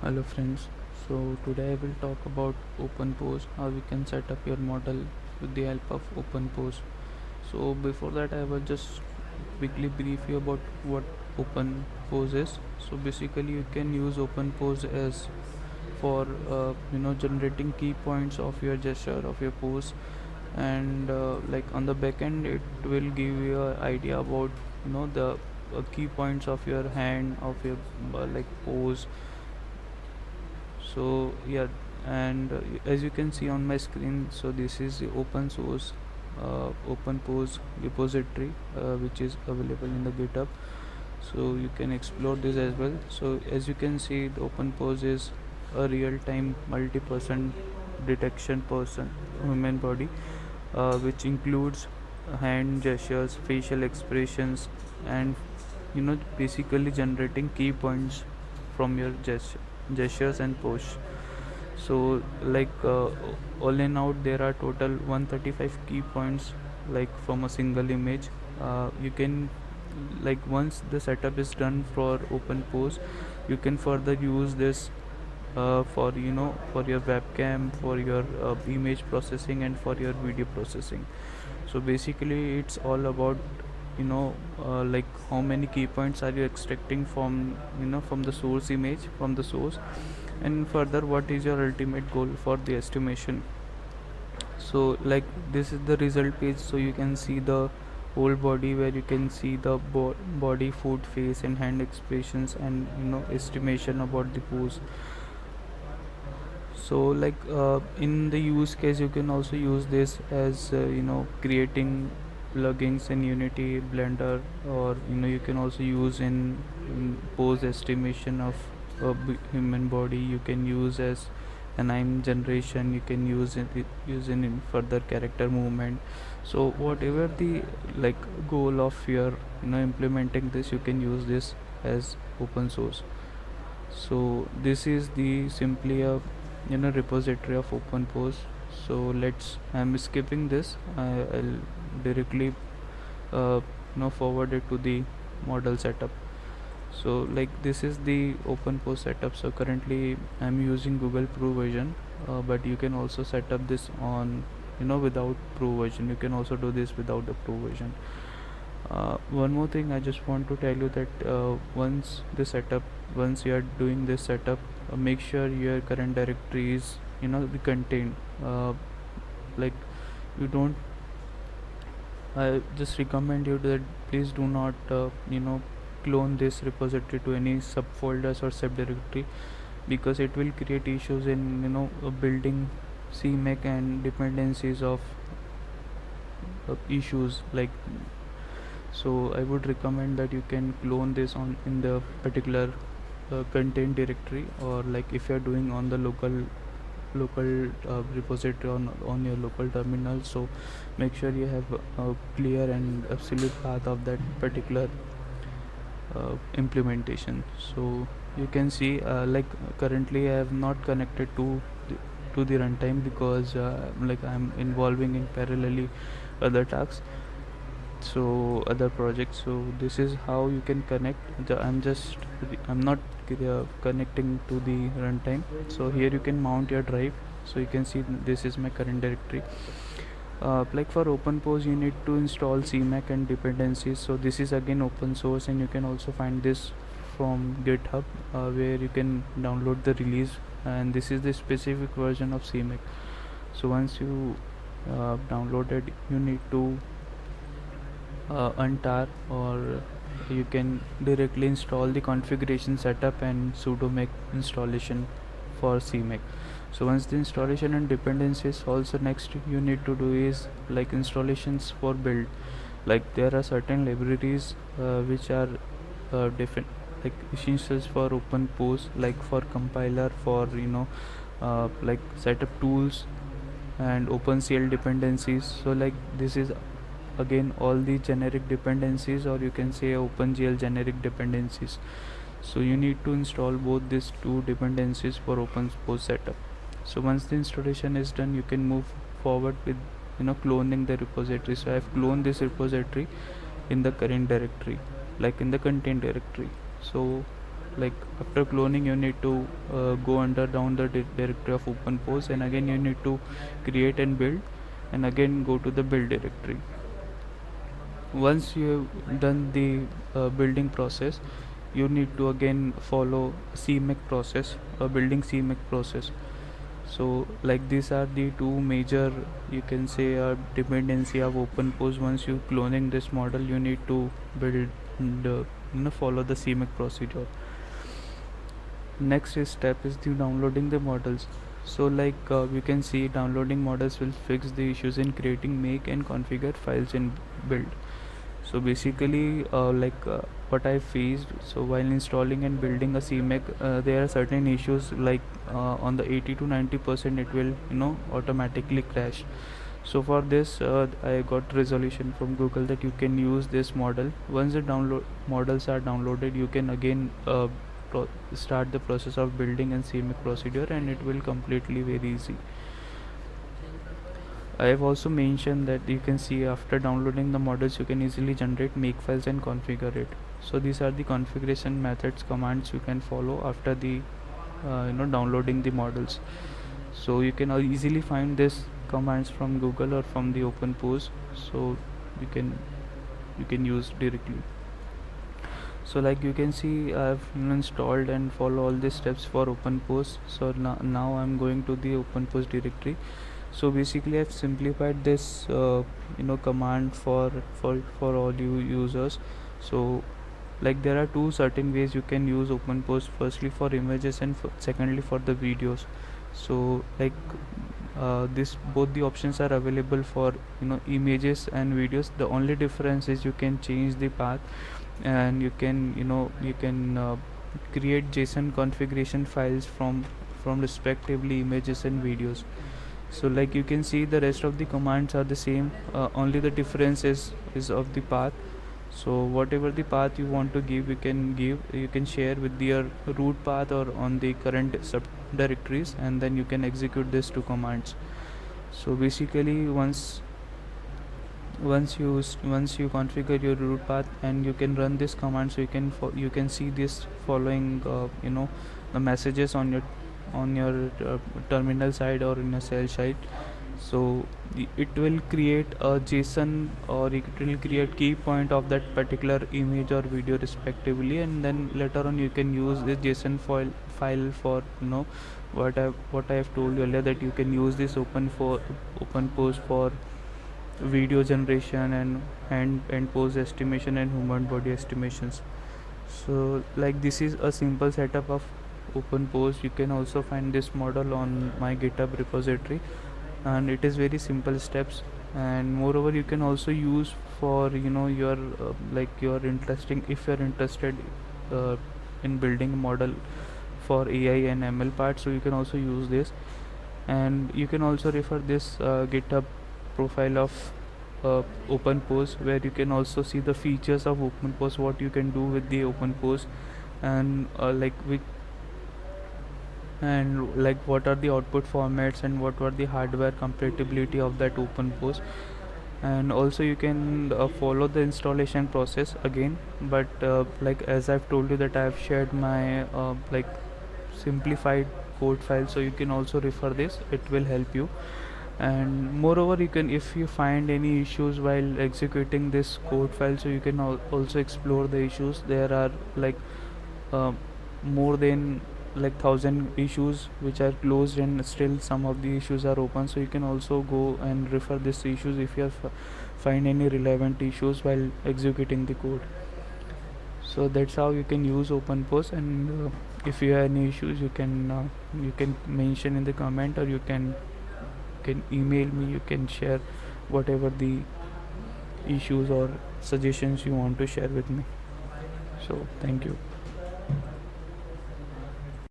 Hello friends, so today I will talk about Openpose, how we can set up your model with the help of Openpose. So before that I will just quickly brief you about what Openpose is. So basically you can use Openpose as for generating key points of your gesture of your pose, and like on the back end it will give you an idea about the key points of your hand of your like pose. So yeah, and as you can see on my screen, so this is the open source Openpose repository, which is available in the GitHub, so you can explore this as well. So as you can see, the Openpose is a real-time multi-person detection person human body, which includes hand gestures, facial expressions, and basically generating key points from your gestures and pose. So all in out there are total 135 key points, like from a single image. You can, like, once the setup is done for Openpose, you can further use this for for your webcam, for your image processing, and for your video processing. So basically it's all about like how many key points are you extracting from from the source image, from the source, and further what is your ultimate goal for the estimation. So like this is the result page, so you can see the whole body, where you can see the body, foot, face, and hand expressions, and estimation about the pose. So in the use case, you can also use this as creating plugins in Unity, Blender, or you can also use in pose estimation of a human body. You can use as anime generation, you can use in further character movement. So whatever the like goal of your implementing this, you can use this as open source. So this is the simply a repository of Openpose. So I'm skipping this. I'll directly forward it to the model setup. So like this is the Openpose setup. So currently I'm using Google Pro version, but you can also set up this on without Pro version. You can also do this without the Pro version. One more thing I just want to tell you, that once you are doing this setup, make sure your current directory is the contained. Like you don't I just recommend you that please do not clone this repository to any subfolders or subdirectory, because it will create issues in building CMake and dependencies of issues like. So I would recommend that you can clone this on in the particular content directory, or like if you are doing on the local repository on your local terminal. So make sure you have a clear and absolute path of that particular implementation. So you can see, currently I have not connected to the runtime, because like I'm involving in parallelly other tasks, so other projects. So this is how you can connect I'm not connecting to the runtime. So here you can mount your drive. So you can see this is my current directory. Like for Openpose, you need to install CMake and dependencies. So this is again open source, and you can also find this from GitHub, where you can download the release, and this is the specific version of CMake. So once you download it, you need to untar, or you can directly install the configuration setup and sudo make installation for CMake. So once the installation and dependencies, also next you need to do is like installations for build. Like there are certain libraries which are different, like essentials for Openpose, like for compiler, for like setup tools and OpenCL dependencies. So like this is again all the generic dependencies, or you can say OpenGL generic dependencies. So you need to install both these two dependencies for Openpose setup. So once the installation is done, you can move forward with cloning the repository. So I have cloned this repository in the current directory, like in the content directory. So like after cloning you need to go under down the directory of Openpose, and again you need to create and build, and again go to the build directory. Once you have done the building process, you need to again follow CMake process, building CMake process. So like these are the two major, you can say, dependency of Openpose. Once you cloning this model, you need to build and follow the CMake procedure. Next step is the downloading the models. So like we can see, downloading models will fix the issues in creating, make and configure files in build. So basically what I faced, so while installing and building a CMake, there are certain issues like on the 80 to 90% it will automatically crash. So for this I got resolution from Google that you can use this model. Once the download models are downloaded, you can again start the process of building and CMake procedure, and it will completely very easy. I have also mentioned that you can see after downloading the models you can easily generate make files and configure it. So these are the configuration methods, commands you can follow after the downloading the models. So you can easily find this commands from Google or from the Openpose, so you can use directly. So like you can see, I've installed and follow all these steps for Openpose. So now I'm going to the Openpose directory. So basically I've simplified this command for all you users. So like there are two certain ways you can use Openpose, firstly for images and secondly for the videos. So like this both the options are available for images and videos. The only difference is you can change the path, and you can create JSON configuration files from respectively images and videos. So like you can see, the rest of the commands are the same, only the difference is of the path. So whatever the path you want to give, you can share with your root path or on the current subdirectories, and then you can execute these two commands. So basically once you configure your root path and you can run this command, so you can see this following the messages on your terminal side or in a cell side. So it will create a JSON, or it will create key point of that particular image or video respectively, and then later on you can use this JSON file for what I have told you earlier, that you can use this Openpose for video generation and hand pose estimation and human body estimations. So like this is a simple setup of Openpose. You can also find this model on my GitHub repository, and it is very simple steps. And moreover, you can also use for your you're interesting if you're interested in building a model for AI and ML part, so you can also use this. And you can also refer this GitHub profile of Openpose, where you can also see the features of Openpose, what you can do with the Openpose, and like what are the output formats and what were the hardware compatibility of that Openpose. And also you can follow the installation process again, but like as I've told you that I've shared my simplified code file, so you can also refer this, it will help you. And moreover, you can, if you find any issues while executing this code file, so you can also explore the issues. There are uh, more than 1,000 issues which are closed, and still some of the issues are open, so you can also go and refer these issues if you find any relevant issues while executing the code. So that's how you can use Openpose. And if you have any issues, you can mention in the comment, or you can email me, you can share whatever the issues or suggestions you want to share with me. So thank you.